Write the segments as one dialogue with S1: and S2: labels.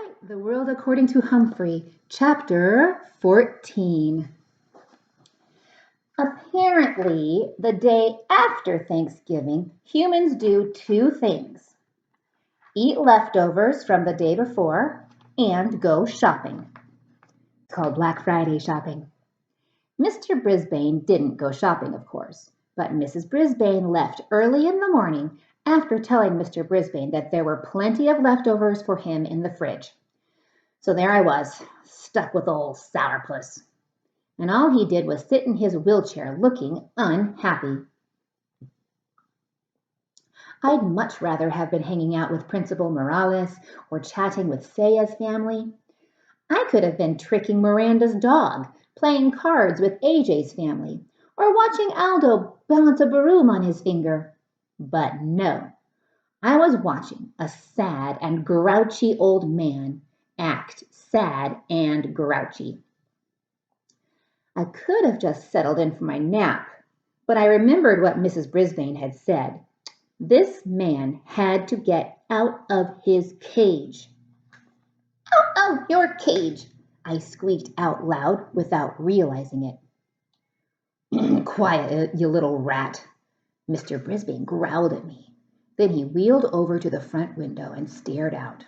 S1: right, The World According to Humphrey, Chapter 14. Apparently, the day after Thanksgiving, humans do two things: eat leftovers from the day before and go shopping. It's called Black Friday shopping. Mr. Brisbane didn't go shopping, of course, but Mrs. Brisbane left early in the morning after telling Mr. Brisbane that there were plenty of leftovers for him in the fridge. So there I was, stuck with old Sourpuss. And all he did was sit in his wheelchair looking unhappy. I'd much rather have been hanging out with Principal Morales or chatting with Saya's family. I could have been tricking Miranda's dog, playing cards with AJ's family, or watching Aldo balance a broom on his finger. But no, I was watching a sad and grouchy old man act sad and grouchy. I could have just settled in for my nap, but I remembered what Mrs. Brisbane had said. This man had to get out of his cage. Out of your cage, I squeaked out loud without realizing it. Quiet, you little rat, Mr. Brisbane growled at me. Then he wheeled over to the front window and stared out.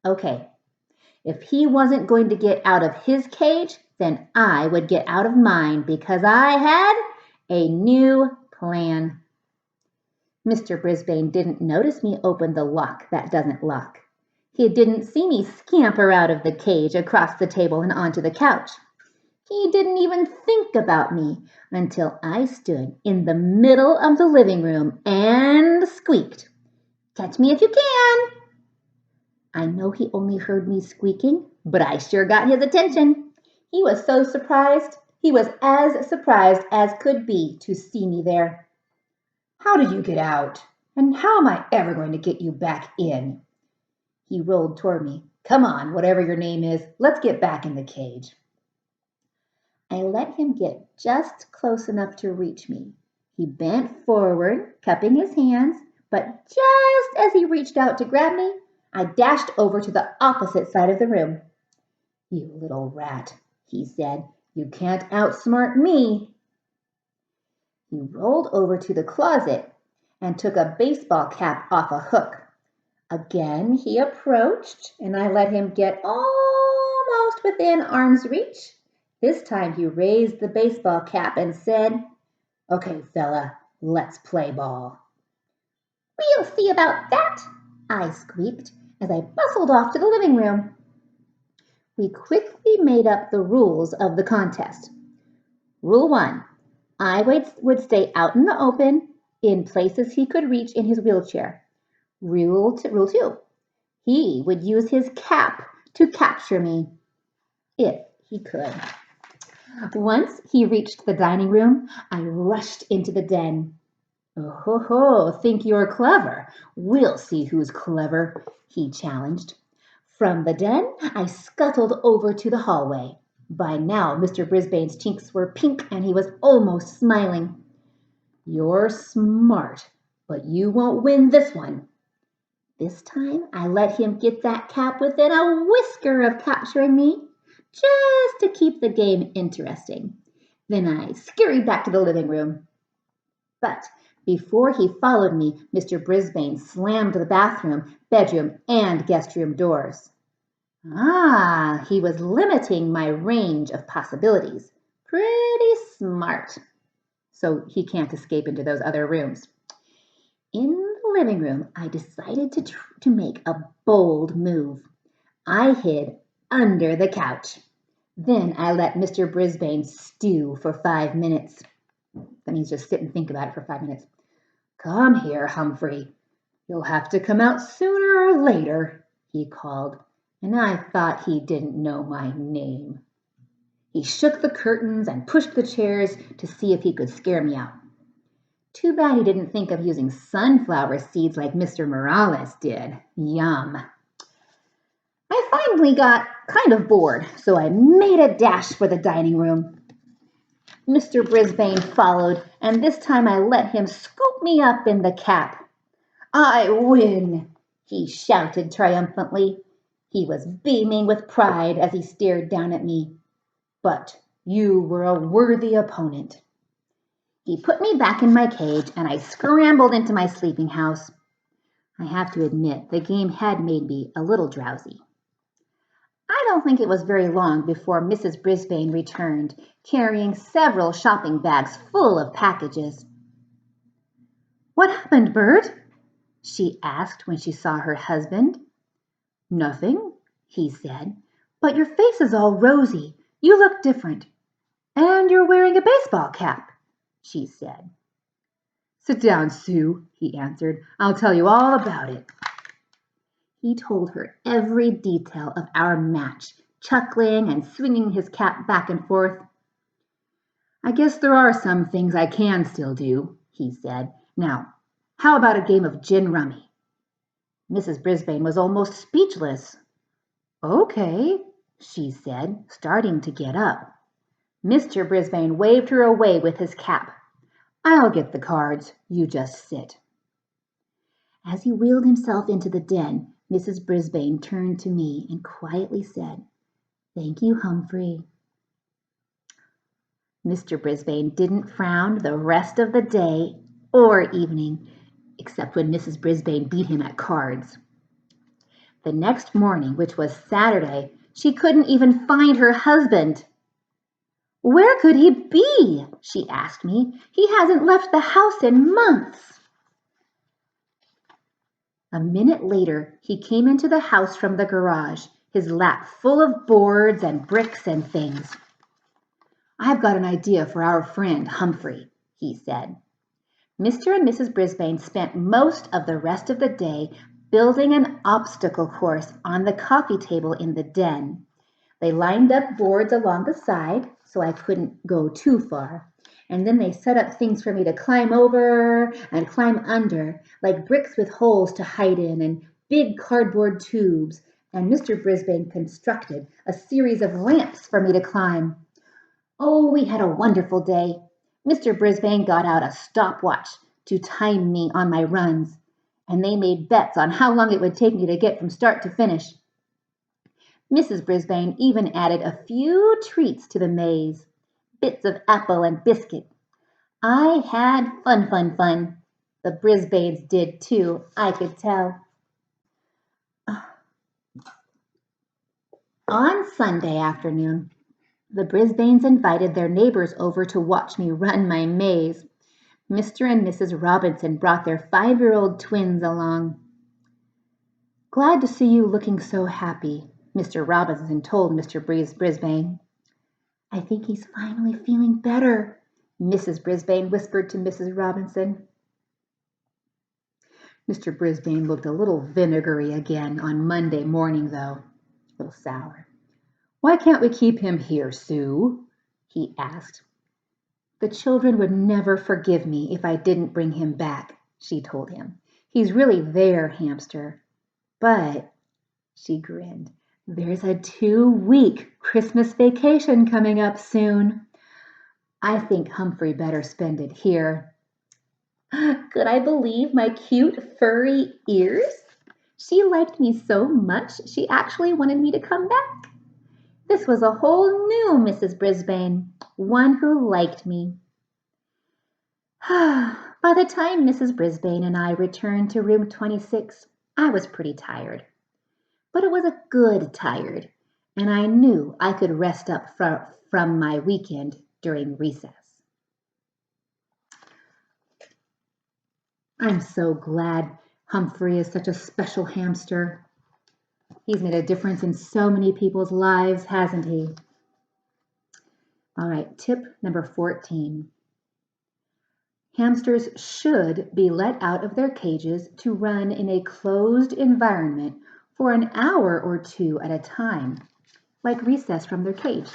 S1: Okay, if he wasn't going to get out of his cage, then I would get out of mine because I had a new plan. Mr. Brisbane didn't notice me open the lock that doesn't lock. He didn't see me scamper out of the cage across the table and onto the couch. He didn't even think about me until I stood in the middle of the living room and squeaked, "Catch me if you can!" I know he only heard me squeaking, but I sure got his attention. He was so surprised. He was as surprised as could be to see me there. "How did you get out? And how am I ever going to get you back in?" He rolled toward me. "Come on, whatever your name is, let's get back in the cage." I let him get just close enough to reach me. He bent forward, cupping his hands, but just as he reached out to grab me, I dashed over to the opposite side of the room. "You little rat," he said. "You can't outsmart me." He rolled over to the closet and took a baseball cap off a hook. Again he approached, and I let him get almost within arm's reach. This time he raised the baseball cap and said, "Okay, fella, let's play ball." "We'll see about that," I squeaked as I bustled off to the living room. We quickly made up the rules of the contest. Rule 1, I would stay out in the open in places he could reach in his wheelchair. Rule 2, he would use his cap to capture me, if he could. Once he reached the dining room, I rushed into the den. "Oh ho ho, think you're clever? We'll see who's clever," he challenged. From the den, I scuttled over to the hallway. By now, Mr. Brisbane's cheeks were pink and he was almost smiling. "You're smart, but you won't win this one." This time, I let him get that cap within a whisker of capturing me, just to keep the game interesting. Then I scurried back to the living room. But before he followed me, Mr. Brisbane slammed the bathroom, bedroom, and guest room doors. He was limiting my range of possibilities. Pretty smart. So he can't escape into those other rooms. In the living room, I decided to make a bold move. I hid under the couch. Then I let Mr. Brisbane stew for 5 minutes. That means just sit and think about it for 5 minutes. "Come here, Humphrey. You'll have to come out sooner or later," he called, and I thought he didn't know my name. He shook the curtains and pushed the chairs to see if he could scare me out. Too bad he didn't think of using sunflower seeds like Mr. Morales did. Yum. I finally got kind of bored, so I made a dash for the dining room. Mr. Brisbane followed, and this time I let him scoop me up in the cap. "I win," he shouted triumphantly. He was beaming with pride as he stared down at me. But you were a worthy opponent. He put me back in my cage and I scrambled into my sleeping house. I have to admit, the game had made me a little drowsy. I don't think it was very long before Mrs. Brisbane returned, carrying several shopping bags full of packages. "What happened, Bert?" she asked when she saw her husband. "Nothing," he said, "but your face is all rosy. You look different. And you're wearing a baseball cap," she said. "Sit down, Sue," he answered. "I'll tell you all about it." He told her every detail of our match, chuckling and swinging his cap back and forth. "I guess there are some things I can still do," he said. "Now, how about a game of gin rummy?" Mrs. Brisbane was almost speechless. "Okay," she said, starting to get up. Mr. Brisbane waved her away with his cap. "I'll get the cards. You just sit." As he wheeled himself into the den, Mrs. Brisbane turned to me and quietly said, "Thank you, Humphrey." Mr. Brisbane didn't frown the rest of the day or evening, except when Mrs. Brisbane beat him at cards. The next morning, which was Saturday, she couldn't even find her husband. "Where could he be?" she asked me. "He hasn't left the house in months." A minute later, he came into the house from the garage, his lap full of boards and bricks and things. "I've got an idea for our friend Humphrey," he said. Mr. and Mrs. Brisbane spent most of the rest of the day building an obstacle course on the coffee table in the den. They lined up boards along the side so I couldn't go too far. And then they set up things for me to climb over and climb under, like bricks with holes to hide in and big cardboard tubes. And Mr. Brisbane constructed a series of ramps for me to climb. Oh, we had a wonderful day. Mr. Brisbane got out a stopwatch to time me on my runs, and they made bets on how long it would take me to get from start to finish. Mrs. Brisbane even added a few treats to the maze. Bits of apple and biscuit. I had fun. The Brisbanes did too, I could tell. On Sunday afternoon, the Brisbanes invited their neighbors over to watch me run my maze. Mr. and Mrs. Robinson brought their 5-year-old twins along. "Glad to see you looking so happy," Mr. Robinson told Mr. Brisbane. "I think he's finally feeling better," Mrs. Brisbane whispered to Mrs. Robinson. Mr. Brisbane looked a little vinegary again on Monday morning, though, a little sour. "Why can't we keep him here, Sue?" he asked. "The children would never forgive me if I didn't bring him back," she told him. "He's really their hamster. But," she grinned, "there's a 2-week Christmas vacation coming up soon. I think Humphrey better spend it here." Could I believe my cute furry ears? She liked me so much she actually wanted me to come back. This was a whole new Mrs. Brisbane, one who liked me. By the time Mrs. Brisbane and I returned to room 26, I was pretty tired. But it was a good tired, and I knew I could rest up from my weekend during recess. I'm so glad Humphrey is such a special hamster. He's made a difference in so many people's lives, hasn't he? All right, tip number 14. Hamsters should be let out of their cages to run in a closed environment for an hour or two at a time, like recess from their cage.